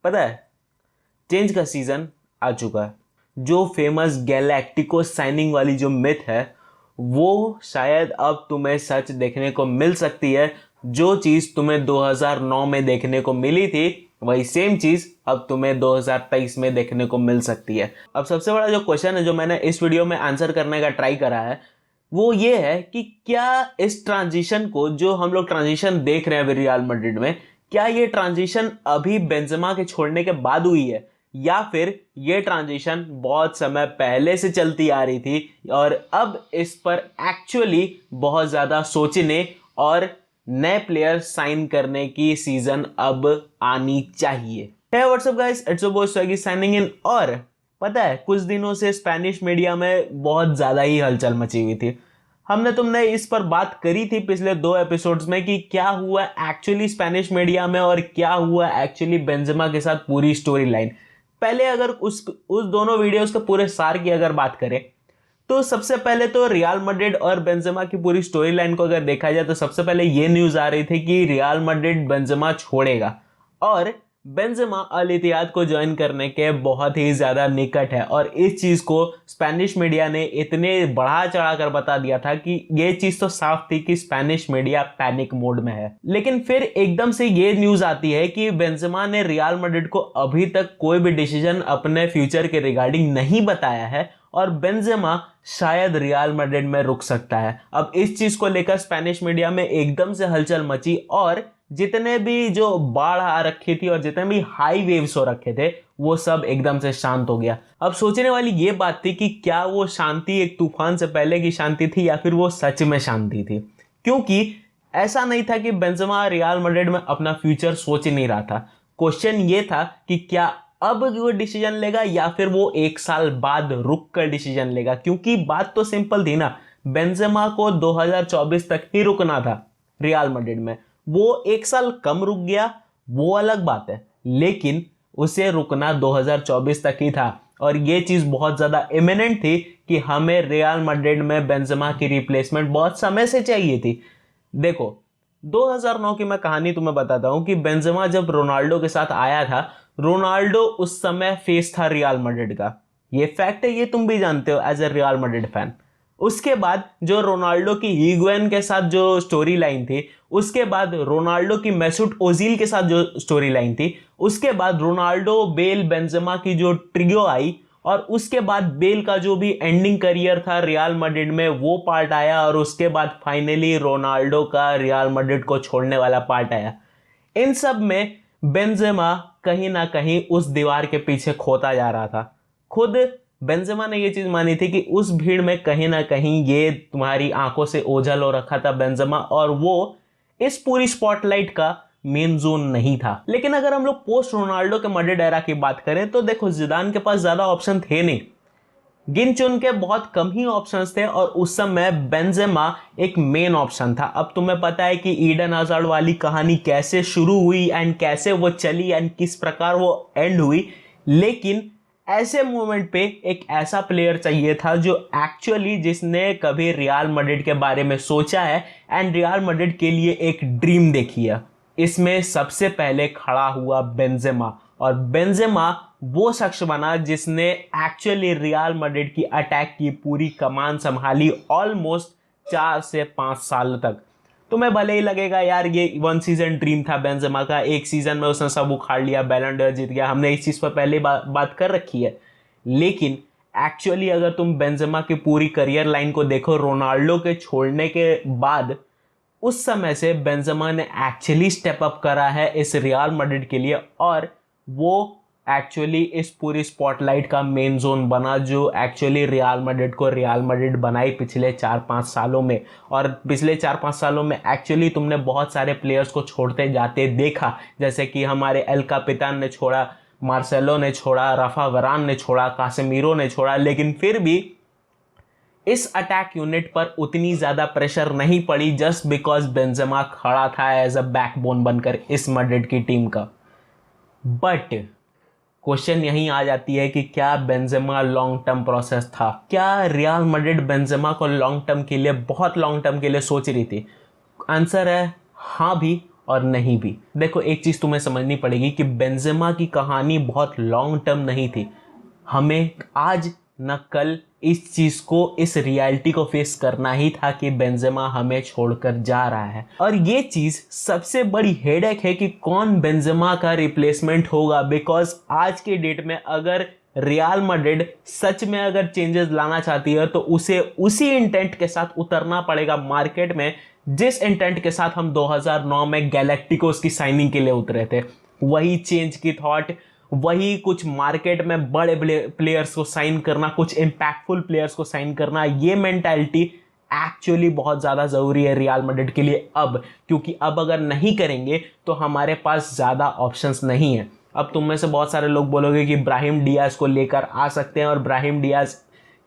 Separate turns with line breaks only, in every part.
पता है, चेंज का सीजन आ चुका है। जो फेमस गैलेक्टिको साइनिंग वाली जो मिथ है वो शायद अब तुम्हें सच देखने को मिल सकती है। जो चीज़ तुम्हें 2009 में देखने को मिली थी वही सेम चीज़ अब तुम्हें 2023 में देखने को मिल सकती है। अब सबसे बड़ा जो क्वेश्चन है जो मैंने इस वीडियो में आंसर करने का ट्राई करा है वो ये है कि क्या इस ट्रांजिशन को, जो हम लोग ट्रांजिशन देख रहे हैं रियल मैड्रिड में, क्या ये ट्रांजिशन अभी बेंजेमा के छोड़ने के बाद हुई है या फिर ये ट्रांजिशन बहुत समय पहले से चलती आ रही थी और अब इस पर एक्चुअली बहुत ज़्यादा सोचने और नए प्लेयर साइन करने की सीजन अब आनी चाहिए। Hey what's up guys, it's your boy Swaggy signing in. और पता है, कुछ दिनों से स्पेनिश मीडिया में बहुत ज़्यादा ही हलचल मची हुई थी। हमने तुमने इस पर बात करी थी पिछले 2 एपिसोड्स में कि क्या हुआ एक्चुअली स्पेनिश मीडिया में और क्या हुआ एक्चुअली बेंजेमा के साथ पूरी स्टोरी लाइन। पहले अगर उस दोनों वीडियोस के पूरे सार की अगर बात करें तो सबसे पहले तो रियल मैड्रिड और बेंजेमा की पूरी स्टोरी लाइन को अगर देखा जाए तो सबसे पहले ये न्यूज़ आ रही थी कि रियल मैड्रिड बेंजेमा छोड़ेगा और बेंजेमा अल इत्तिहाद को ज्वाइन करने के बहुत ही ज़्यादा निकट है। और इस चीज़ को स्पेनिश मीडिया ने इतने बढ़ा चढ़ा कर बता दिया था कि ये चीज़ तो साफ थी कि स्पेनिश मीडिया पैनिक मोड में है। लेकिन फिर एकदम से ये न्यूज़ आती है कि बेंजेमा ने रियल मैड्रिड को अभी तक कोई भी डिसीजन अपने फ्यूचर के रिगार्डिंग नहीं बताया है और बेंजेमा शायद रियल मैड्रिड में रुक सकता है। अब इस चीज़ को लेकर स्पेनिश मीडिया में एकदम से हलचल मची और जितने भी जो बाढ़ आ रखी थी और जितने भी हाई वेव्स हो रखे थे वो सब एकदम से शांत हो गया। अब सोचने वाली ये बात थी कि क्या वो शांति एक तूफान से पहले की शांति थी या फिर वो सच में शांति थी, क्योंकि ऐसा नहीं था कि बेंजेमा रियल मैड्रिड में अपना फ्यूचर सोच ही नहीं रहा था। क्वेश्चन ये था कि क्या अब वो डिसीजन लेगा या फिर वो 1 साल बाद रुक कर डिसीजन लेगा, क्योंकि बात तो सिंपल थी ना, बेंजेमा को 2024 तक ही रुकना था रियल मैड्रिड में। वो 1 साल कम रुक गया वो अलग बात है, लेकिन उसे रुकना 2024 तक ही था और ये चीज़ बहुत ज़्यादा इमिनेंट थी कि हमें रियल मैड्रिड में बेंजेमा की रिप्लेसमेंट बहुत समय से चाहिए थी। देखो 2009 की मैं कहानी तुम्हें बताता हूं कि बेंजेमा जब रोनाल्डो के साथ आया था, रोनाल्डो उस समय फेस था रियल मैड्रिड का। ये फैक्ट है, ये तुम भी जानते हो as a Real Madrid fan. उसके बाद जो रोनाल्डो की हिगुएन के साथ जो स्टोरी लाइन थी, उसके बाद रोनाल्डो की मेसूट ओजिल के साथ जो स्टोरी लाइन थी, उसके बाद रोनाल्डो बेल बेंजेमा की जो ट्रियो आई और उसके बाद बेल का जो भी एंडिंग करियर था रियल मैड्रिड में वो पार्ट आया और उसके बाद फाइनली रोनाल्डो का रियल मैड्रिड को छोड़ने वाला पार्ट आया। इन सब में बेंजेमा कहीं ना कहीं उस दीवार के पीछे खोता जा रहा था। खुद बेंजेमा ने ये चीज मानी थी कि उस भीड़ में कहीं ना कहीं ये तुम्हारी आंखों से ओझल हो रखा था बेंजेमा और वो इस पूरी स्पॉटलाइट का मेन जोन नहीं था। लेकिन अगर हम लोग पोस्ट रोनाल्डो के मैड्रिड एरा की बात करें तो देखो जिदान के पास ज्यादा ऑप्शन थे नहीं, गिन चुन के बहुत कम ही ऑप्शंस थे और उस समय बेंजेमा एक मेन ऑप्शन था। अब तुम्हें पता है कि ईडन हज़ार्ड वाली कहानी कैसे शुरू हुई एंड कैसे वो चली एंड किस प्रकार वो एंड हुई, लेकिन ऐसे मोमेंट पे एक ऐसा प्लेयर चाहिए था जो एक्चुअली जिसने कभी रियल मैड्रिड के बारे में सोचा है एंड रियल मैड्रिड के लिए एक ड्रीम देखी है। इसमें सबसे पहले खड़ा हुआ बेंजेमा और बेंजेमा वो शख्स बना जिसने एक्चुअली रियल मैड्रिड की अटैक की पूरी कमान संभाली ऑलमोस्ट 4 से 5 साल तक। तुम्हें भले ही लगेगा यार ये 1 सीजन ड्रीम था बेंजेमा का, 1 सीजन में उसने सब उखाड़ लिया, बैलन डोर जीत गया, हमने इस चीज़ पर पहले बात कर रखी है। लेकिन एक्चुअली अगर तुम बेंजेमा की पूरी करियर लाइन को देखो, रोनाल्डो के छोड़ने के बाद उस समय से बेंजेमा ने एक्चुअली स्टेप अप करा है इस रियल मैड्रिड के लिए और वो एक्चुअली इस पूरी स्पॉटलाइट का मेन जोन बना जो एक्चुअली रियल मैड्रिड को रियल मैड्रिड बनाई पिछले 4-5 सालों में। और पिछले 4-5 सालों में एक्चुअली तुमने बहुत सारे प्लेयर्स को छोड़ते जाते देखा, जैसे कि हमारे एल कापितान ने छोड़ा, मार्सेलो ने छोड़ा, राफा वरान ने छोड़ा, कासेमीरो ने छोड़ा, लेकिन फिर भी इस अटैक यूनिट पर उतनी ज़्यादा प्रेशर नहीं पड़ी जस्ट बिकॉज बेंजेमा खड़ा था एज अ बैकबोन बनकर इस मैड्रिड की टीम का। बट क्वेश्चन यहीं आ जाती है कि क्या बेंजेमा लॉन्ग टर्म प्रोसेस था? क्या रियल मैड्रिड बेंजेमा को लॉन्ग टर्म के लिए, बहुत लॉन्ग टर्म के लिए सोच रही थी? आंसर है हाँ भी और नहीं भी। देखो एक चीज़ तुम्हें समझनी पड़ेगी कि बेंजेमा की कहानी बहुत लॉन्ग टर्म नहीं थी। हमें आज न कल इस चीज़ को, इस रियलिटी को फेस करना ही था कि बेंजेमा हमें छोड़कर जा रहा है। और ये चीज़ सबसे बड़ी हेडेक है कि कौन बेंजेमा का रिप्लेसमेंट होगा। बिकॉज आज के डेट में अगर रियल मैड्रिड सच में अगर चेंजेस लाना चाहती है तो उसे उसी इंटेंट के साथ उतरना पड़ेगा मार्केट में, जिस इंटेंट के साथ हम 2009 में गैलेक्टिकोस की साइनिंग के लिए उतरे थे। वही चेंज की थॉट, वही कुछ मार्केट में बड़े प्लेयर्स को साइन करना, कुछ इम्पैक्टफुल प्लेयर्स को साइन करना, ये मेंटालिटी एक्चुअली बहुत ज़्यादा ज़रूरी है रियल मैड्रिड के लिए अब। क्योंकि अब अगर नहीं करेंगे तो हमारे पास ज़्यादा ऑप्शंस नहीं है। अब तुम में से बहुत सारे लोग बोलोगे कि ब्राहिम डियाज को लेकर आ सकते हैं और Brahim Diaz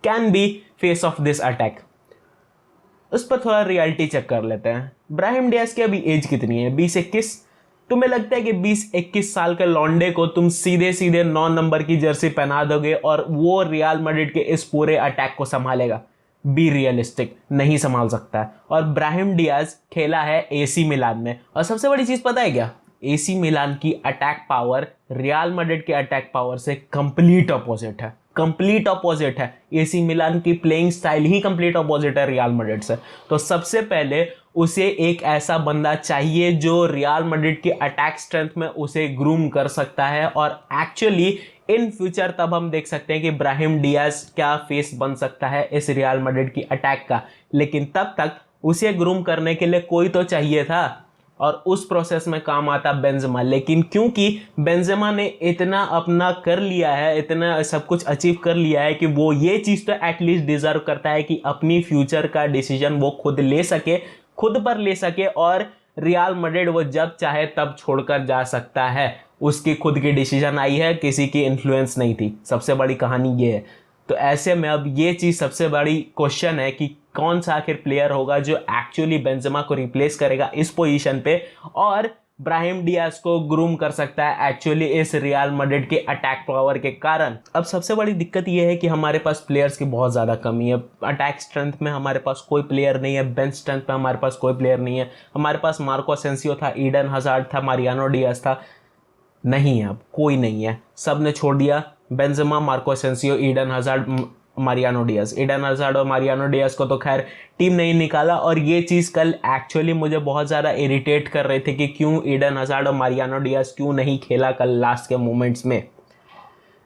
can be face of this attack. उस पर थोड़ा रियलिटी चेक कर लेते हैं। ब्राहिम डियाज की अभी एज कितनी है? 20-21। तुम्हें लगता है कि 20-21 साल के लॉन्डे को तुम सीधे सीधे 9 नंबर की जर्सी पहना दोगे और वो रियल मैड्रिड के इस पूरे अटैक को संभालेगा? बी रियलिस्टिक, नहीं संभाल सकता है। और ब्राहिम डियाज खेला है एसी मिलान में, और सबसे बड़ी चीज पता है क्या? एसी मिलान की अटैक पावर रियल मैड्रिड के अटैक पावर से कंप्लीट अपोजिट है। कंप्लीट अपोजिट है। एसी मिलान की प्लेइंग स्टाइल ही कंप्लीट अपोजिट है रियल मैड्रिड से। तो सबसे पहले उसे एक ऐसा बंदा चाहिए जो रियल मैड्रिड की अटैक स्ट्रेंथ में उसे ग्रूम कर सकता है। और एक्चुअली इन फ्यूचर तब हम देख सकते हैं कि ब्राहिम डियाज क्या फेस बन सकता है इस रियल मैड्रिड की अटैक का। लेकिन तब तक उसे ग्रूम करने के लिए कोई तो चाहिए था, और उस प्रोसेस में काम आता बेंजेमा। लेकिन क्योंकि बेंजेमा ने इतना अपना कर लिया है, इतना सब कुछ अचीव कर लिया है कि वो ये चीज़ तो एटलीस्ट डिजर्व करता है कि अपनी फ्यूचर का डिसीजन वो खुद ले सके, खुद पर ले सके, और रियल मैड्रिड वो जब चाहे तब छोड़कर जा सकता है। उसकी खुद की डिसीजन आई है, किसी की इन्फ्लुएंस नहीं थी। सबसे बड़ी कहानी ये है। तो ऐसे में अब ये चीज़ सबसे बड़ी क्वेश्चन है कि कौन सा आखिर प्लेयर होगा जो एक्चुअली बेंजेमा को रिप्लेस करेगा इस पोजीशन पे और ब्राहिम डियाज को ग्रूम कर सकता है एक्चुअली इस रियल मैड्रिड के अटैक पावर के कारण। अब सबसे बड़ी दिक्कत यह है कि हमारे पास प्लेयर्स की बहुत ज़्यादा कमी है। अटैक स्ट्रेंथ में हमारे पास कोई प्लेयर नहीं है, बेंच स्ट्रेंथ में हमारे पास कोई प्लेयर नहीं है। हमारे पास मार्को असेंसियो था, ईडन हजार्ड था, मारियानो डियाज था, नहीं है, अब कोई नहीं है, सब ने छोड़ दिया। Benzema, Marco Asensio, Eden hazard, Mariano Diaz. Eden hazard और मारियानो डियाज को तो खैर टीम नहीं निकाला, और ये चीज़ कल एक्चुअली मुझे बहुत ज़्यादा इरिटेट कर रहे थे कि क्यों ईडन हजार्ड और मारियानो डियाज क्यों नहीं खेला कल लास्ट के मोमेंट्स में।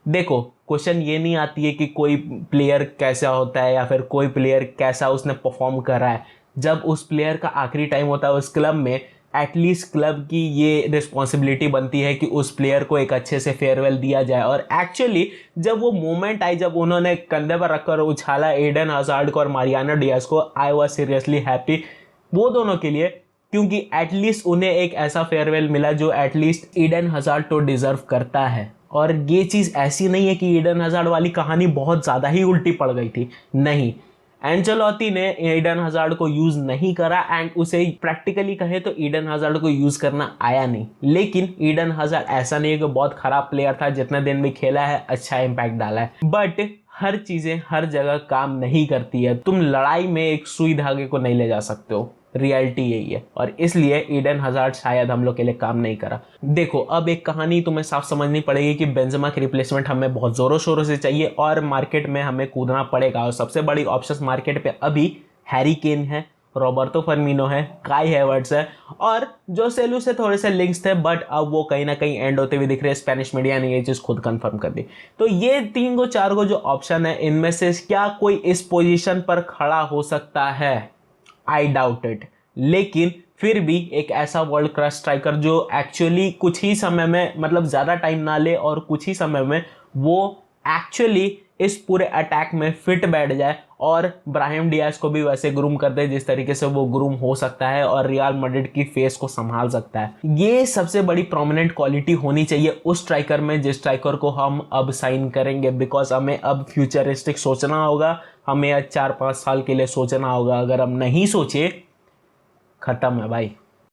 देखो क्वेश्चन ये नहीं आती है कि कोई प्लेयर कैसा होता है या फिर कोई प्लेयर कैसा उसने परफॉर्म करा है। जब उस प्लेयर का आखिरी टाइम होता है उस क्लब में, एटलीस्ट क्लब की ये रिस्पॉन्सिबिलिटी बनती है कि उस प्लेयर को एक अच्छे से फेयरवेल दिया जाए। और एक्चुअली जब वो मोमेंट आई, जब उन्होंने कंधे पर रखकर उछाला ईडन हजार्ड को और मारियानो डियाज को, आई वाज सीरियसली हैप्पी वो दोनों के लिए, क्योंकि एटलीस्ट उन्हें एक ऐसा फेयरवेल मिला जो एटलीस्ट ईडन हजार्ड तो डिजर्व करता है। और ये चीज़ ऐसी नहीं है कि ईडन हजार्ड वाली कहानी बहुत ज़्यादा ही उल्टी पड़ गई थी, नहीं। एंचेलोती ने ईडन हजार्ड को यूज़ नहीं करा, एंड उसे प्रैक्टिकली कहे तो ईडन हजार्ड को यूज़ करना आया नहीं। लेकिन ईडन हजार्ड ऐसा नहीं है कि बहुत ख़राब प्लेयर था, जितने दिन भी खेला है अच्छा इम्पैक्ट डाला है। बट हर चीज़ें हर जगह काम नहीं करती है। तुम लड़ाई में एक सुई धागे को नहीं ले जा सकते हो, रियलिटी यही है। और इसलिए ईडन हजार्ड शायद हम लोग के लिए काम नहीं करा। देखो अब एक कहानी तुम्हें साफ समझनी पड़ेगी कि बेंजेमा की रिप्लेसमेंट हमें बहुत ज़ोरों शोरों से चाहिए और मार्केट में हमें कूदना पड़ेगा। और सबसे बड़ी ऑप्शंस मार्केट पे अभी हैरी केन है, रॉबर्टो फर्मिनो है, काई हैवर्ट्स है, और जोसेलू से थोड़े से लिंक्स थे, बट अब वो कहीं ना कहीं एंड होते हुए दिख रहे हैं। स्पेनिश मीडिया ने ये चीज़ खुद कंफर्म कर दी। तो ये 3-4 जो ऑप्शन है, इनमें से क्या कोई इस पोजीशन पर खड़ा हो सकता है? I doubt it. लेकिन फिर भी एक ऐसा वर्ल्ड क्लास स्ट्राइकर जो एक्चुअली कुछ ही समय में, मतलब ज़्यादा टाइम ना ले और कुछ ही समय में वो एक्चुअली इस पूरे अटैक में फिट बैठ जाए और ब्राहिम डियाज को भी वैसे ग्रूम कर दे जिस तरीके से वो ग्रूम हो सकता है और रियल मैड्रिड की फेस को संभाल सकता है। ये सबसे बड़ी प्रोमिनेंट क्वालिटी होनी चाहिए उस स्ट्राइकर में जिस स्ट्राइकर को हम अब साइन करेंगे। बिकॉज हमें अब फ्यूचरिस्टिक सोचना होगा, हमें 4-5 साल के लिए सोचना होगा। अगर हम नहीं सोचे, खत्म है भाई।